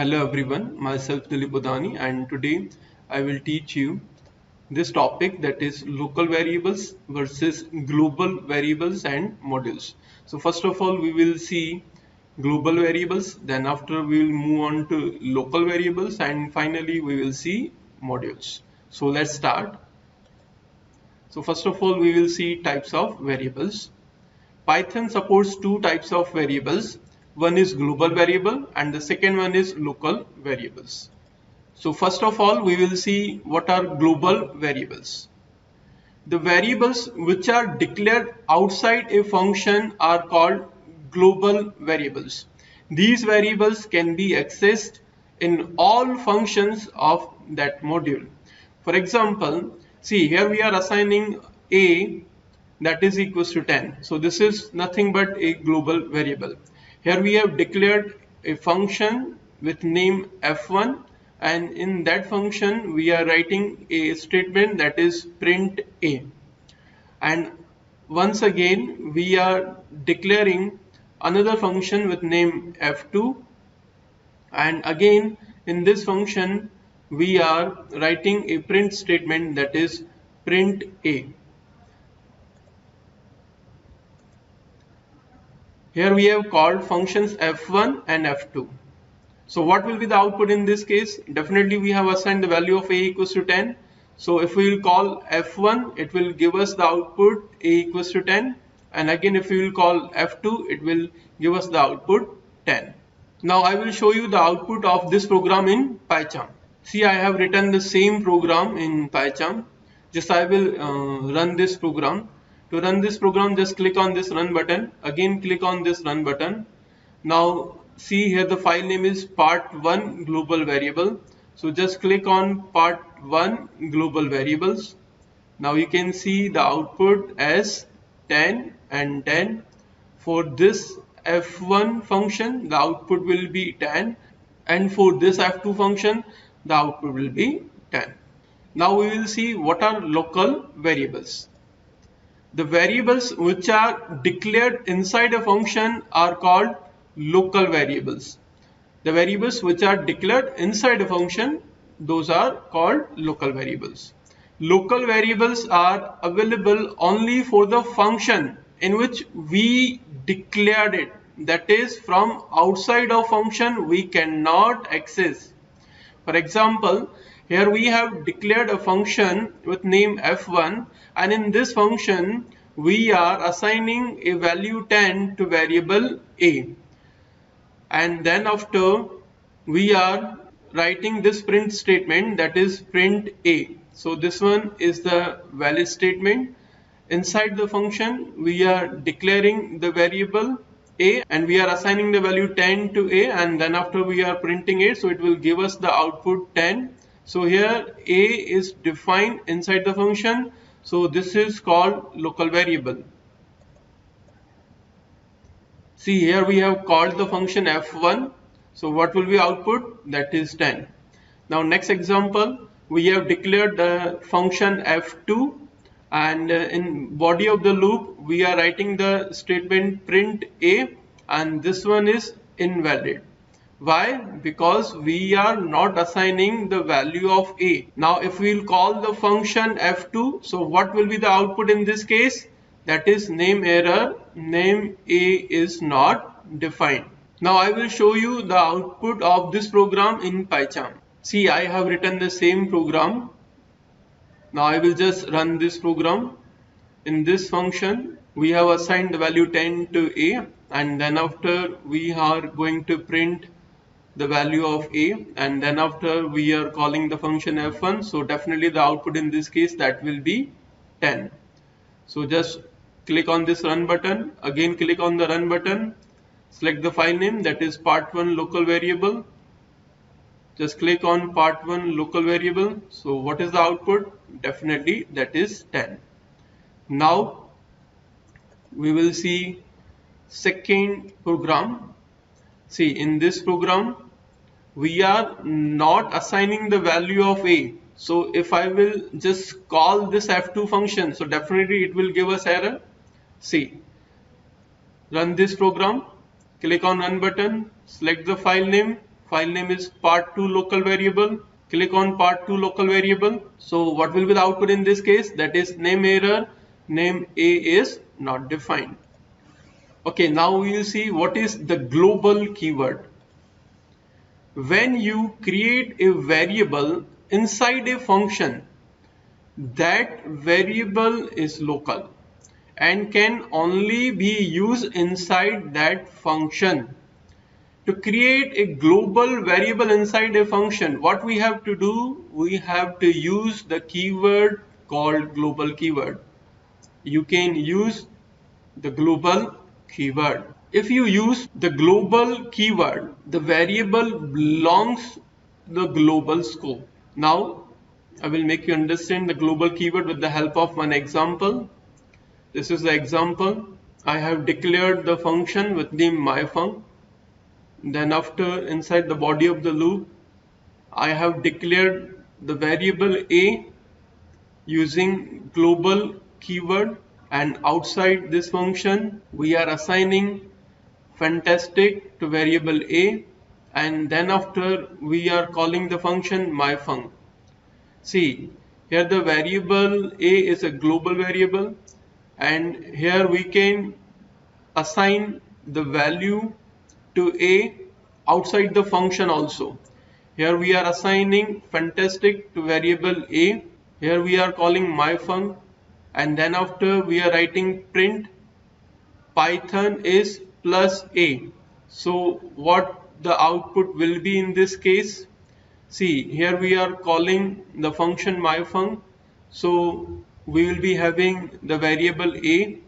Hello everyone, myself Dilip Bodani, and today I will teach you this topic, that is local variables versus global variables and modules. So first of all we will see global variables, then after we will move on to local variables, and finally we will see modules. So let's start. So first of all we will see types of variables. Python supports two types of variables. One is global variable and the second one is local variables. So first of all, we will see what are global variables. The variables which are declared outside a function are called global variables. These variables can be accessed in all functions of that module. For example, see here we are assigning a that is equals to 10. So this is nothing but a global variable. Here we have declared a function with name f1, and in that function we are writing a statement that is print a. And once again we are declaring another function with name f2, and again in this function we are writing a print statement that is print a. Here we have called functions f1 and f2. So what will be the output in this case? Definitely we have assigned the value of a equals to 10. So if we will call f1, it will give us the output a equals to 10. And again if we will call f2, it will give us the output 10. Now I will show you the output of this program in PyCharm. See, I have written the same program in PyCharm. Just I will run this program. To run this program, just click on this run button. Again click on this run button. Now see here the file name is part1 global variable. So just click on part1 global variables. Now you can see the output as 10 and 10. For this f1 function the output will be 10, and for this f2 function the output will be 10. Now we will see what are local variables. The variables which are declared inside a function are called local variables. The variables which are declared inside a function, those are called local variables. Local variables are available only for the function in which we declared it. That is, from outside of function we cannot access. For example, here we have declared a function with name f1, and in this function we are assigning a value 10 to variable a, and then after we are writing this print statement that is print a. So this one is the valid statement. Inside the function we are declaring the variable a and we are assigning the value 10 to a, and then after we are printing it, so it will give us the output 10. So here a is defined inside the function, so this is called local variable. See, here we have called the function f1, so what will be output? That is 10. Now next example, we have declared the function f2, and in body of the loop we are writing the statement print a, and this one is invalid. Why? Because we are not assigning the value of a. Now if we will call the function f2, so what will be the output in this case? That is name error, name a is not defined. Now I will show you the output of this program in PyCharm. See, I have written the same program. Now I will just run this program. In this function we have assigned the value 10 to a, and then after we are going to print the value of a, and then after we are calling the function f1, so definitely the output in this case that will be 10. So just click on this run button, again click on the run button, select the file name that is part1 local variable, just click on part1 local variable. So what is the output? Definitely that is 10. Now we will see second program. See, in this program we are not assigning the value of a. So if I will just call this f2 function, so definitely it will give us error. See, run this program, click on run button, select the file name file name is part2 local variable. Click on part2 local variable. So what will be the output in this case? That is name error, name A is not defined. Okay, now we will see what is the global keyword. When you create a variable inside a function, that variable is local and can only be used inside that function. To create a global variable inside a function, what we have to do? We have to use the keyword called global keyword. You can use the global keyword. If you use the global keyword, the variable belongs to the global scope. Now, I will make you understand the global keyword with the help of one example. This is the example. I have declared the function with name myfunc. Then after, inside the body of the loop, I have declared the variable A using global keyword, and outside this function we are assigning fantastic to variable A, and then after we are calling the function myfunc. See, here the variable A is a global variable, and here we can assign the value to A outside the function also. Here we are assigning fantastic to variable A. Here we are calling myfunc, and then after we are writing print Python is plus A. So what the output will be in this case? See, here we are calling the function myfunc. So we will be having the variable A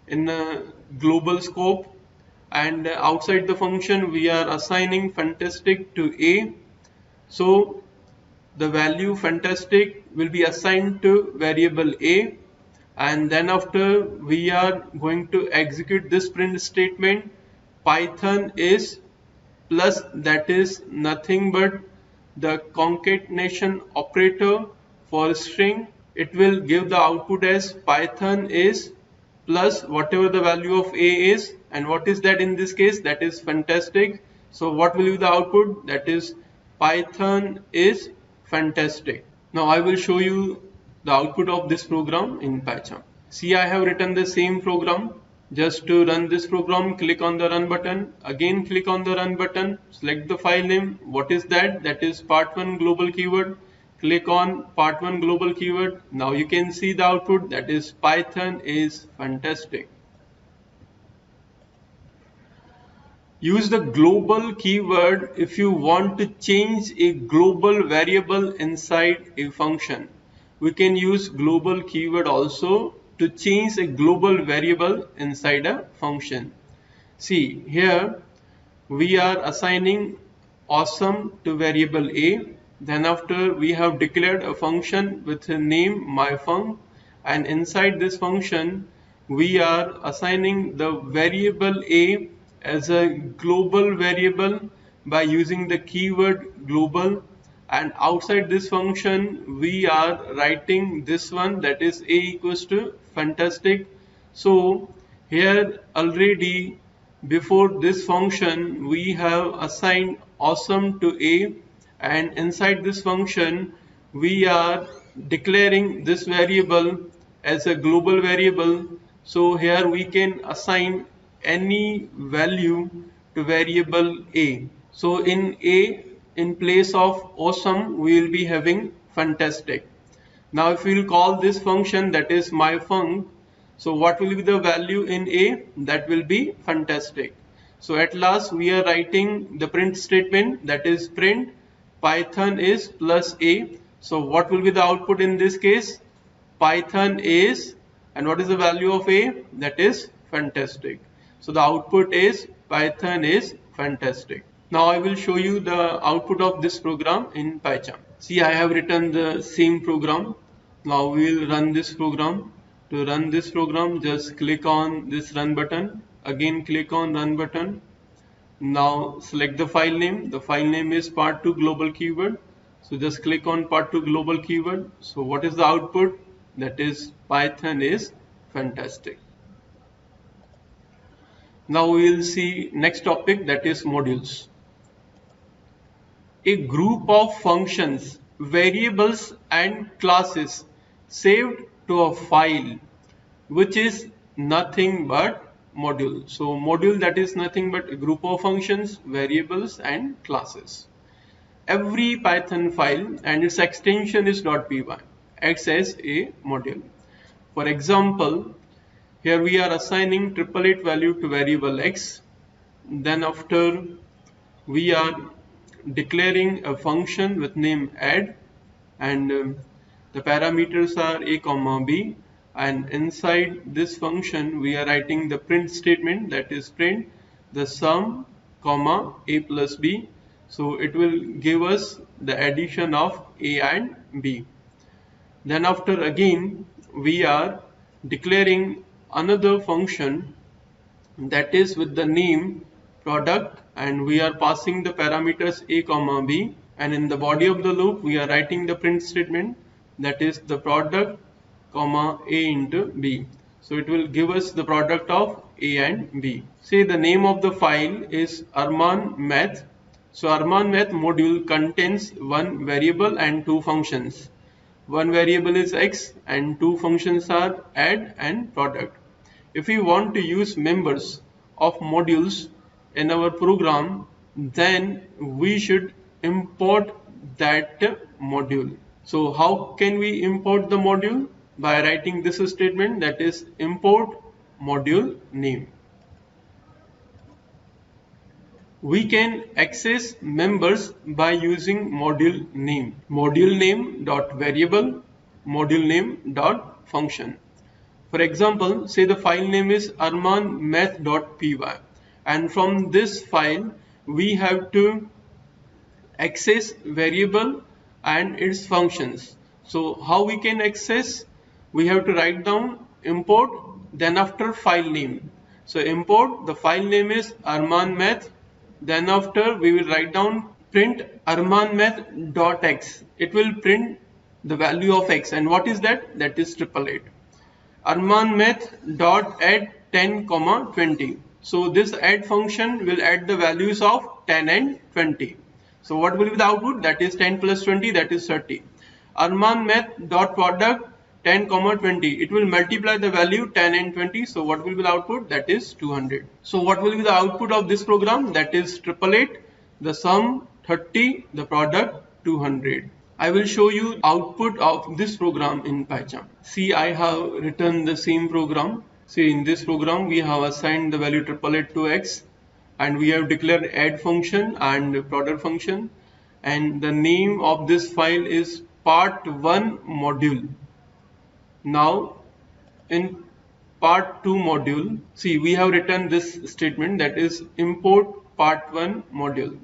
in a global scope, and outside the function we are assigning fantastic to A. So the value fantastic will be assigned to variable A, and then after we are going to execute this print statement. Python is plus, that is nothing but the concatenation operator for string. It will give the output as Python is plus whatever the value of A is, and what is that in this case? That is fantastic. So what will be the output? That is Python is fantastic. Now I will show you the output of this program in PyCharm. See, I have written the same program. Just to run this program, click on the run button. Again click on the run button. Select the file name. What is that? That is part1 global keyword. Click on part1 global keyword. Now you can see the output, that is Python is fantastic. Use the global keyword if you want to change a global variable inside a function. We can use global keyword also to change a global variable inside a function. See, here we are assigning awesome to variable A. Then after we have declared a function with a name myfunc, and inside this function we are assigning the variable A as a global variable by using the keyword global, and outside this function we are writing this one, that is A equals to fantastic. So here already before this function we have assigned awesome to A, and inside this function we are declaring this variable as a global variable. So here we can assign any value to variable A. So in A, in place of awesome, we will be having fantastic. Now if we will call this function, that is myfunc, so what will be the value in A? That will be fantastic. So at last we are writing the print statement, that is print Python is plus A. So what will be the output in this case? Python is, and what is the value of A? That is fantastic. So the output is Python is fantastic. Now I will show you the output of this program in PyCharm. See, I have written the same program. Now we will run this program. To run this program, just click on this run button. Again click on run button. Now select the file name. The file name is part2 global keyword. So just click on part2 global keyword. So what is the output? That is Python is fantastic. Now we will see next topic, that is modules. a group of functions, variables and classes saved to a file which is nothing but module. So module, that is nothing but a group of functions, variables and classes. Every Python file and its extension is .py acts as a module. For example, here we are assigning 888 value to variable x. Then after we are declaring a function with name add, and the parameters are a comma b, and inside this function we are writing the print statement, that is print the sum comma a plus b. So it will give us the addition of a and b. Then after again we are declaring another function that is with the name product, and we are passing the parameters a comma b, and in the body of the loop we are writing the print statement, that is the product comma a into b. So it will give us the product of a and b. Say the name of the file is Arman Math. So Arman Math module contains one variable and two functions. One variable is x and two functions are add and product. If we want to use members of modules in our program, then we should import that module. So how can we import the module? By writing this statement, that is import module name. We can access members by using module name. Module name dot variable, module name dot function. For example, say the file name is armanmath.py, and from this file we have to access variable and its functions. So how we can access? We have to write down import, then after file name. So import, the file name is armanmath. Then after we will write down print armanmath.x. It will print the value of x, and what is that? That is 888. Armanmath.add 10, 20. So this add function will add the values of 10 and 20. So what will be the output? That is 10 plus 20, that is 30. Armanmath.product 10, 20. It will multiply the value 10 and 20. So what will be the output? That is 200. So what will be the output of this program? That is 888, the sum 30, the product 200. I will show you output of this program in PyCharm. See, I have written the same program. See, in this program we have assigned the value 888 to x, and we have declared add function and product function, and the name of this file is part1 module. Now in part 2 module, see, we have written this statement, that is import part1 module.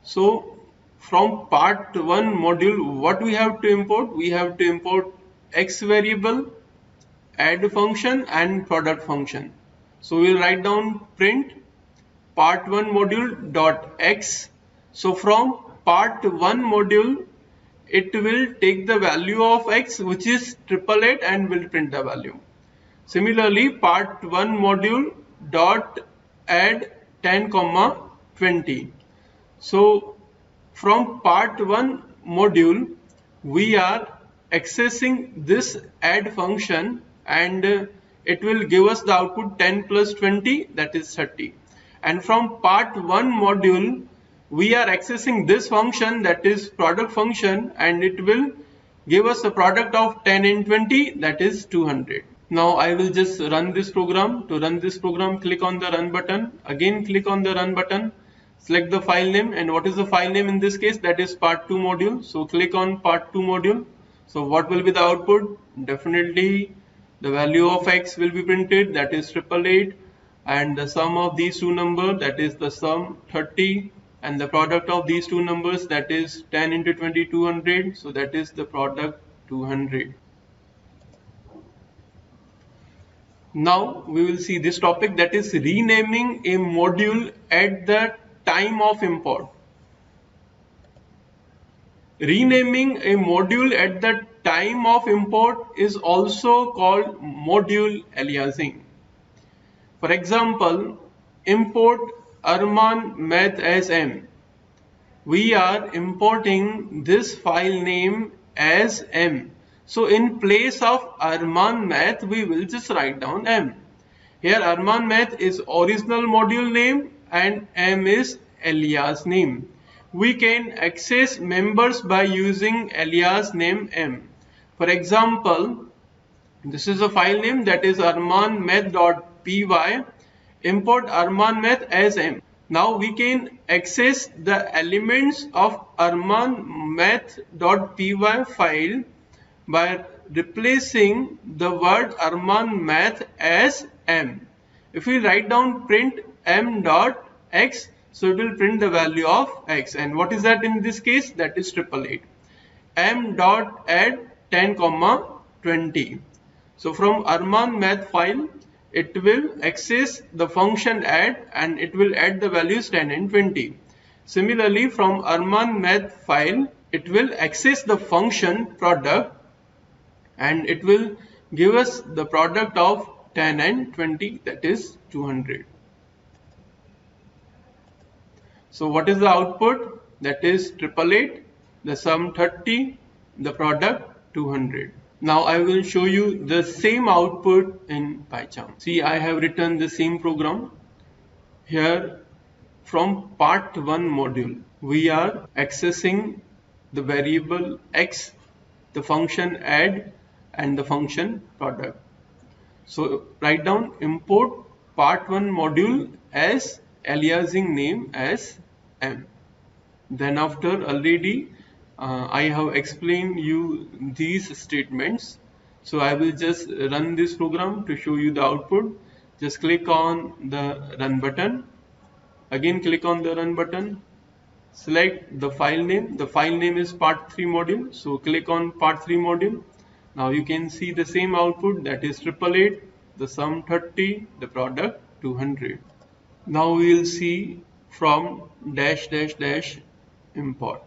So from part 1 module, what we have to import? We have to import x variable, add function and product function. So we will write down print part1 module dot x. So from part1 module, it will take the value of x, which is 888, and will print the value. Similarly, part1 module dot add 10, 20. So from part1 module we are accessing this add function, and it will give us the output 10 plus 20, that is 30. And from part1 module we are accessing this function, that is product function, and it will give us a product of 10 and 20, that is 200. Now I will just run this program. To run this program, click on the run button. Again click on the run button. Select the file name, and what is the file name in this case? That is part2 module. So click on part2 module. So what will be the output? Definitely the value of x will be printed, that is 888, and the sum of these two numbers, that is the sum 30, and the product of these two numbers, that is 10 into 20, 200. So that is the product 200. Now we will see this topic, that is renaming a module at the time of import. Renaming a module at the time of import is also called module aliasing. For example, import Arman Math as m. we are importing this file name as M. So in place of Arman Math, we will just write down M. Here Arman Math is original module name and M is alias name. We can access members by using alias name M. For example, this is a file name, that is armanmath.py. Import armanmath as M. Now we can access the elements of armanmath.py file by replacing the word armanmath as M. If we write down print m.x, so it will print the value of x. And what is that in this case? That is 888. m.add 10, 20. So from Arman Math file, it will access the function add and it will add the values 10 and 20. Similarly, from Arman Math file, it will access the function product and it will give us the product of 10 and 20, that is 200. So what is the output? That is 888, the sum 30, the product 200. Now I will show you the same output in PyCharm. See, I have written the same program. Here from part 1 module, we are accessing the variable x, the function add and the function product. So write down import part 1 module as aliasing name as M. Then after already I have explained you these statements. So I will just run this program to show you the output. Just click on the run button. Again click on the run button. Select the file name. The file name is part 3 module. So click on part 3 module. Now you can see the same output, that is 888, the sum 30, the product 200. Now we will see from -- import.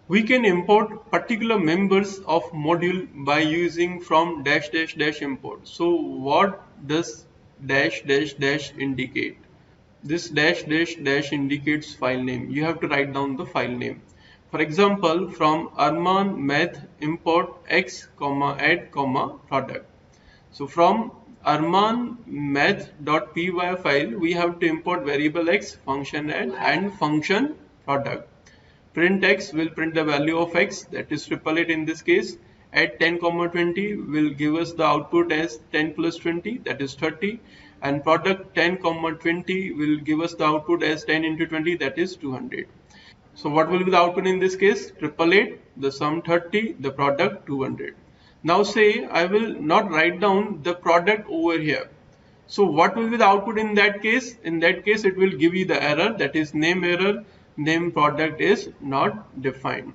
We can import particular members of module by using from -- import. So what does -- indicate? This -- indicates file name. You have to write down the file name. For example, from Arman Math import x, add, product. So from Arman Math.py file, we have to import variable x, function add and function product. Print x will print the value of x, that is 888 in this case. Add 10, 20 will give us the output as 10 plus 20, that is 30. And product 10, 20 will give us the output as 10 into 20, that is 200. So what will be the output in this case? 888, the sum 30, the product 200. Now say I will not write down the product over here. So what will be the output in that case? In that case it will give you the error, that is name error, name product is not defined.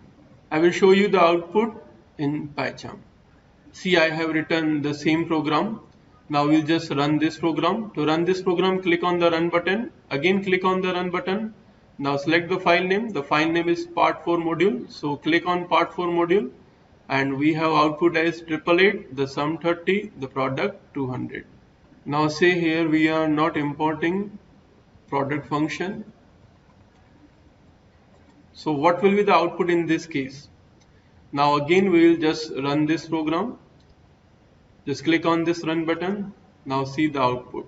I will show you the output in PyCharm. See, I have written the same program. Now we'll just run this program. To run this program, click on the run button. Again click on the run button. Now select the file name. The file name is part 4 module. So click on part 4 module and we have output as 888, the sum 30, the product 200. Now say here we are not importing product function. So what will be the output in this case? Now again we will just run this program. Just click on this run button. Now see the output.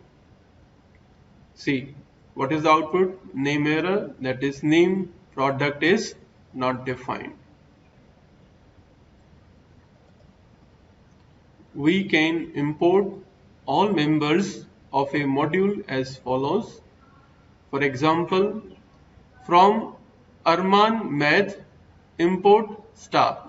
See. What is the output? Name error, that is name product is not defined. We can import all members of a module as follows. For example, from Arman Math import star.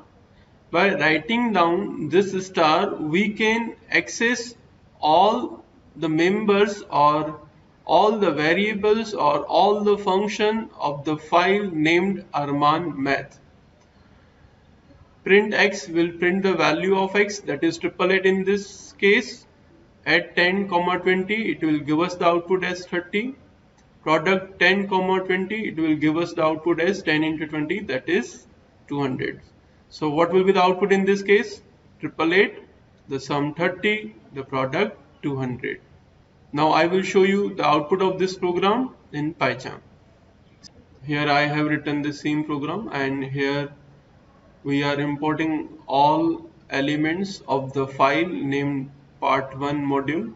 By writing down this star, we can access all the members or all the variables or all the function of the file named Arman Math. Print x will print the value of x, that is 888 in this case. At 10, 20 it will give us the output as 30. Product 10, 20 it will give us the output as 10 into 20, that is 200. So what will be the output in this case? 888, the sum 30, the product 200. Now I will show you the output of this program in PyCharm. here I have written the same program, and here we are importing all elements of the file named part1 module.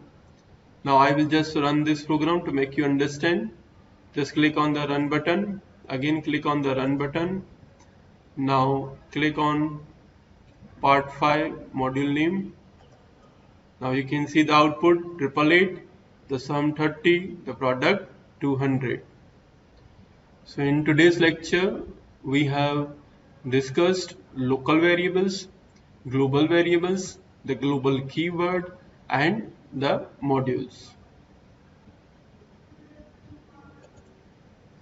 Now I will just run this program to make you understand. Just click on the run button, again click on the run button. Now click on part 5 module name. Now you can see the output 888, the sum 30, the product 200. So in today's lecture we have discussed local variables, global variables, the global keyword, and the modules.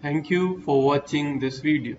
Thank you for watching this video.